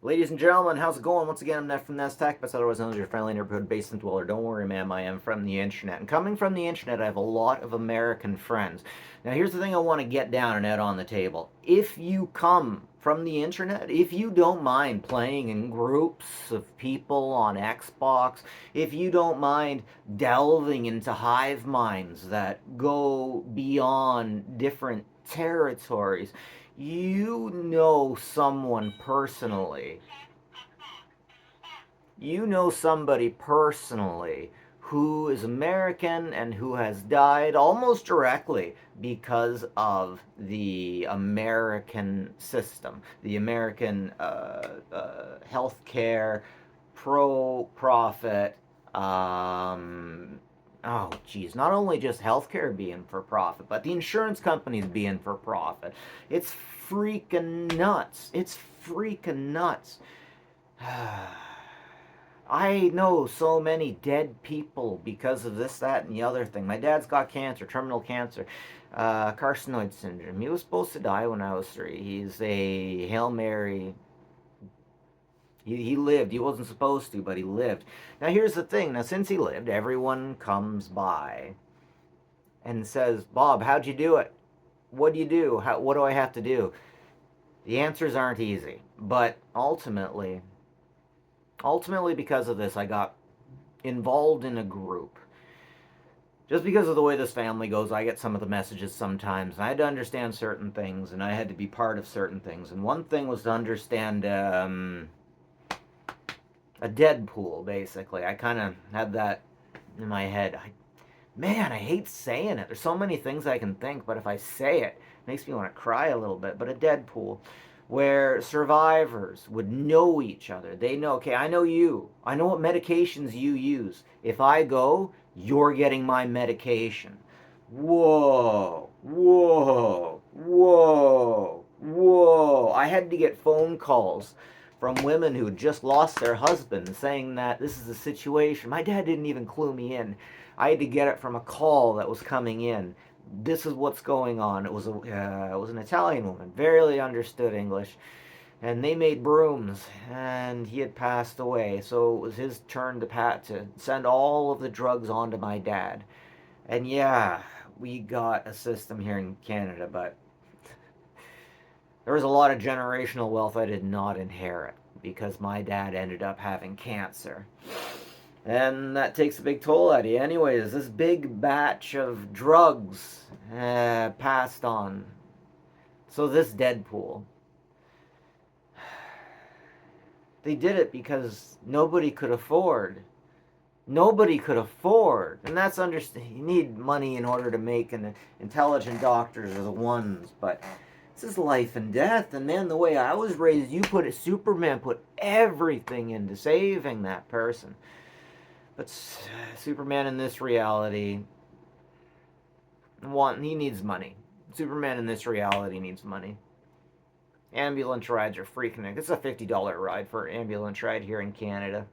Ladies and gentlemen, how's it going? Once again, I'm Ned from Tech, but otherwise known as your friendly neighborhood basement dweller. Don't worry, ma'am, I am from the internet. And coming from the internet, I have a lot of American friends. Now, here's the thing I want to get down and out on the table. If you come from the internet, if you don't mind playing in groups of people on Xbox, if you don't mind delving into hive minds that go beyond different territories, you know someone personally, you know somebody personally who is American and who has died almost directly because of the American system, the American healthcare, pro profit. Oh, geez, not only just healthcare being for profit, but the insurance companies being for profit. It's freaking nuts. It's freaking nuts. I know so many dead people because of this, that, and the other thing. My dad's got cancer, terminal cancer, carcinoid syndrome. He was supposed to die when I was 3. He's a Hail Mary. He lived. He wasn't supposed to, but he lived. Now, here's the thing. Now, since he lived, everyone comes by and says, Bob, how'd you do it? What do you do? What do I have to do? The answers aren't easy. But ultimately because of this, I got involved in a group. Just because of the way this family goes, I get some of the messages sometimes, and I had to understand certain things, and I had to be part of certain things. And one thing was to understand a Deadpool, basically. I kind of had that in my head. Man, I hate saying it. There's so many things I can think, but if I say it, it makes me want to cry a little bit. But a Deadpool, where survivors would know each other. They know, okay, I know you. I know what medications you use. If I go, you're getting my medication. Whoa, whoa, whoa, whoa. I had to get phone calls from women who just lost their husbands saying that this is the situation. My dad didn't even clue me in. I had to get it from a call that was coming in. This is what's going on. It was an Italian woman, barely understood English, and they made brooms, and he had passed away. So it was his turn to send all of the drugs onto my dad. And yeah, we got a system here in Canada, but there was a lot of generational wealth I did not inherit because my dad ended up having cancer. And that takes a big toll out of you. Anyways, this big batch of drugs passed on. So this Deadpool, they did it because nobody could afford. Nobody could afford, and that's understand. You need money in order to make an intelligent doctors are the ones, but this is life and death. And man, the way I was raised, you put it. Superman put everything into saving that person. But Superman in this reality, he needs money. Superman in this reality needs money. Ambulance rides are freaking. It's a $50 ride for an ambulance ride here in Canada.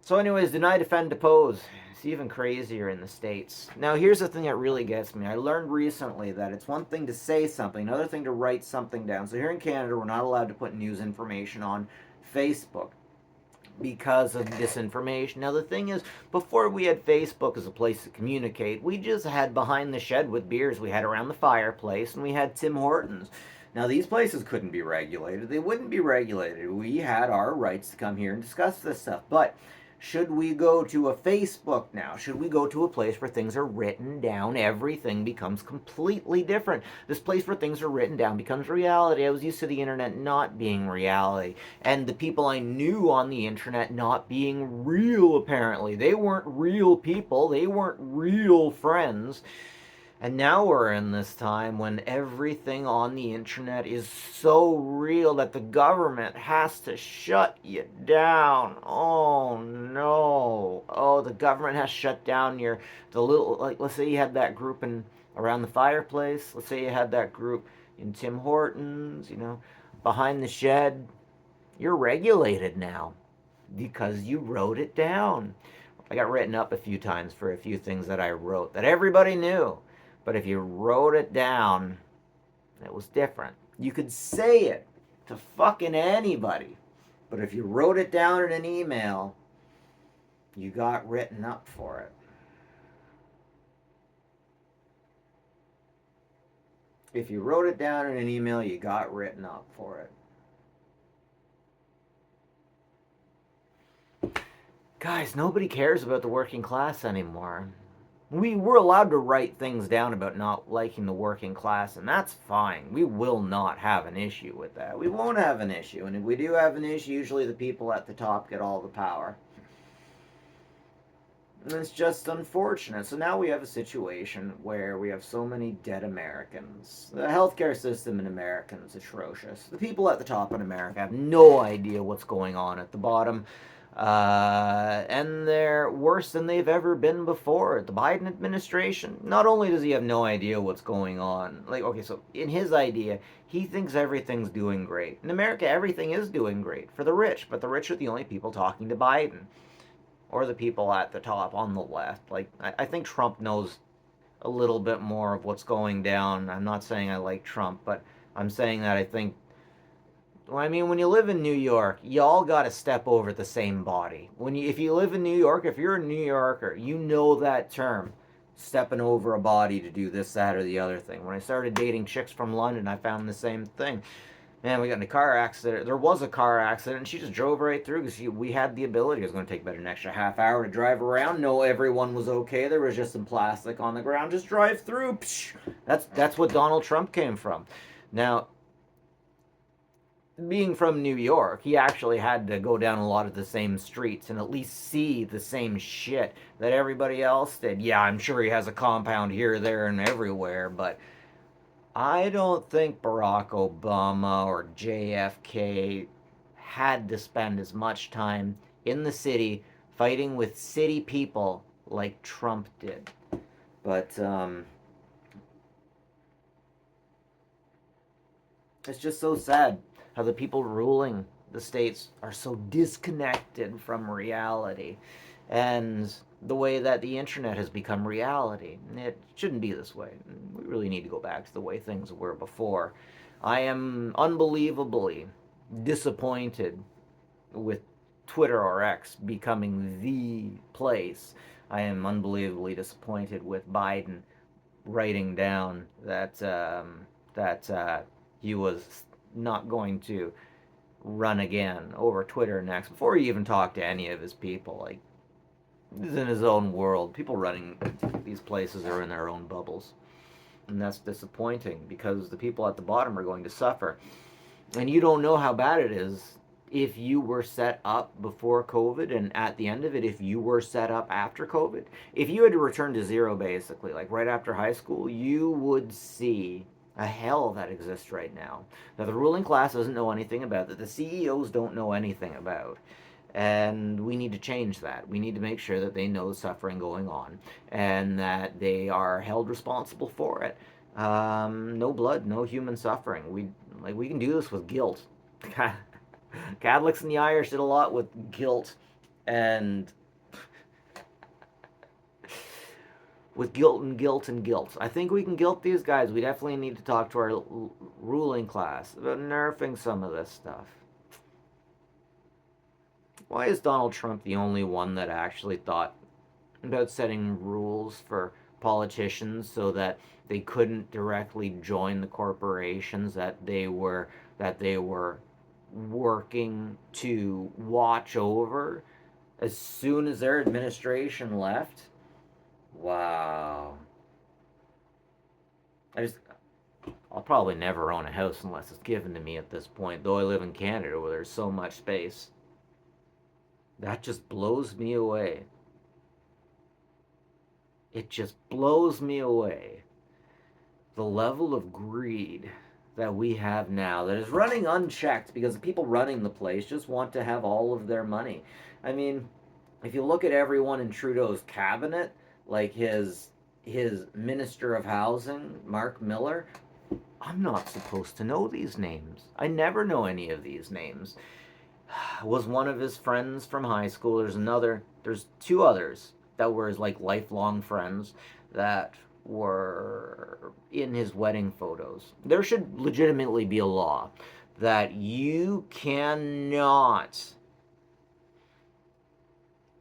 So, anyways, deny, defend, depose. It's even crazier in the States. Now, here's the thing that really gets me. I learned recently that it's one thing to say something, another thing to write something down. So, here in Canada, we're not allowed to put news information on Facebook because of disinformation. Now, the thing is, before we had Facebook as a place to communicate, we just had behind the shed with beers. We had around the fireplace, and we had Tim Hortons. Now, these places couldn't be regulated. They wouldn't be regulated. We had our rights to come here and discuss this stuff. But should we go to a Facebook now? Should we go to a place where things are written down? Everything becomes completely different. This place where things are written down becomes reality. I was used to the internet not being reality, and the people I knew on the internet not being real, apparently. They weren't real people. They weren't real friends. And now we're in this time when everything on the internet is so real that the government has to shut you down. Oh no. Oh, the government has shut down the little, like, let's say you had that group around the fireplace. Let's say you had that group in Tim Hortons, behind the shed. You're regulated now because you wrote it down. I got written up a few times for a few things that I wrote that everybody knew. But if you wrote it down, it was different. You could say it, to fucking anybody. But if you wrote it down in an email, you got written up for it. If you wrote it down in an email, you got written up for it. Guys, nobody cares about the working class anymore. We were allowed to write things down about not liking the working class, and that's fine. We will not have an issue with that. We won't have an issue, and if we do have an issue, usually the people at the top get all the power. And it's just unfortunate. So now we have a situation where we have so many dead Americans. The healthcare system in America is atrocious. The people at the top in America have no idea what's going on at the bottom. And they're worse than they've ever been before. The Biden administration, not only does he have no idea what's going on, like, okay, so in his idea, he thinks everything's doing great. In America, everything is doing great for the rich, but the rich are the only people talking to Biden. Or the people at the top on the left. Like, I think Trump knows a little bit more of what's going down. I'm not saying I like Trump, but I'm saying that I think, well, I mean, when you live in New York, you all got to step over the same body. If you live in New York, if you're a New Yorker, you know that term, stepping over a body to do this, that, or the other thing. When I started dating chicks from London, I found the same thing. Man, we got in a car accident. There was a car accident, and she just drove right through because we had the ability. It was going to take about an extra half hour to drive around. No, everyone was okay. There was just some plastic on the ground. Just drive through. Psh. That's what Donald Trump came from. Now, being from New York, he actually had to go down a lot of the same streets and at least see the same shit that everybody else did. Yeah, I'm sure he has a compound here, there, and everywhere, but I don't think Barack Obama or JFK had to spend as much time in the city fighting with city people like Trump did. But it's just so sad how the people ruling the states are so disconnected from reality. And the way that the internet has become reality. It shouldn't be this way. We really need to go back to the way things were before. I am unbelievably disappointed with Twitter or X becoming the place. I am unbelievably disappointed with Biden writing down that he was not going to run again over Twitter next before he even talked to any of his people. Like, he's in his own world. People running these places are in their own bubbles. And that's disappointing because the people at the bottom are going to suffer. And you don't know how bad it is if you were set up before COVID and at the end of it, if you were set up after COVID. If you had to return to zero, basically, like right after high school, you would see a hell that exists right now. Now, the ruling class doesn't know anything about it. The CEOs don't know anything about. And we need to change that. We need to make sure that they know the suffering going on and that they are held responsible for it. No blood, no human suffering. We can do this with guilt. Catholics and the Irish did a lot with guilt and with guilt and guilt and guilt. I think we can guilt these guys. We definitely need to talk to our ruling class about nerfing some of this stuff. Why is Donald Trump the only one that actually thought about setting rules for politicians so that they couldn't directly join the corporations that they were working to watch over as soon as their administration left? Wow. I'll probably never own a house unless it's given to me at this point, though I live in Canada where there's so much space. That just blows me away. It just blows me away. The level of greed that we have now that is running unchecked because the people running the place just want to have all of their money. I mean, if you look at everyone in Trudeau's cabinet, like his Minister of Housing, Mark Miller, I'm not supposed to know these names. I never know any of these names. Was one of his friends from high school. There's two others that were his like lifelong friends that were in his wedding photos. There should legitimately be a law that you can't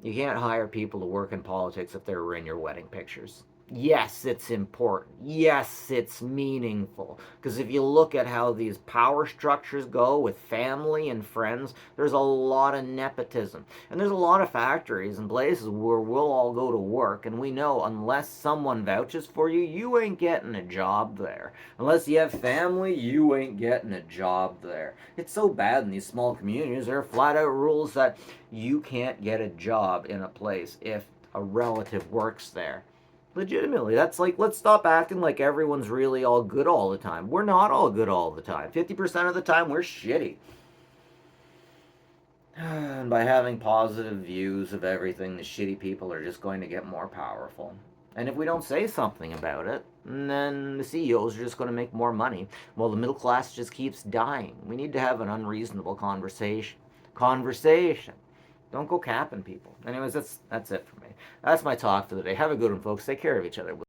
hire people to work in politics if they're in your wedding pictures. Yes, it's important. Yes, it's meaningful. Because if you look at how these power structures go with family and friends, there's a lot of nepotism. And there's a lot of factories and places where we'll all go to work, and we know unless someone vouches for you, you ain't getting a job there. Unless you have family, you ain't getting a job there. It's so bad in these small communities. There are flat out rules that you can't get a job in a place if a relative works there. Legitimately, that's like, let's stop acting like everyone's really all good all the time. We're not all good all the time. 50% of the time, we're shitty. And by having positive views of everything, the shitty people are just going to get more powerful. And if we don't say something about it, then the CEOs are just going to make more money while the middle class just keeps dying. We need to have an unreasonable conversation. Don't go capping people. Anyways, that's it for me. That's my talk for the day. Have a good one, folks. Take care of each other. We'll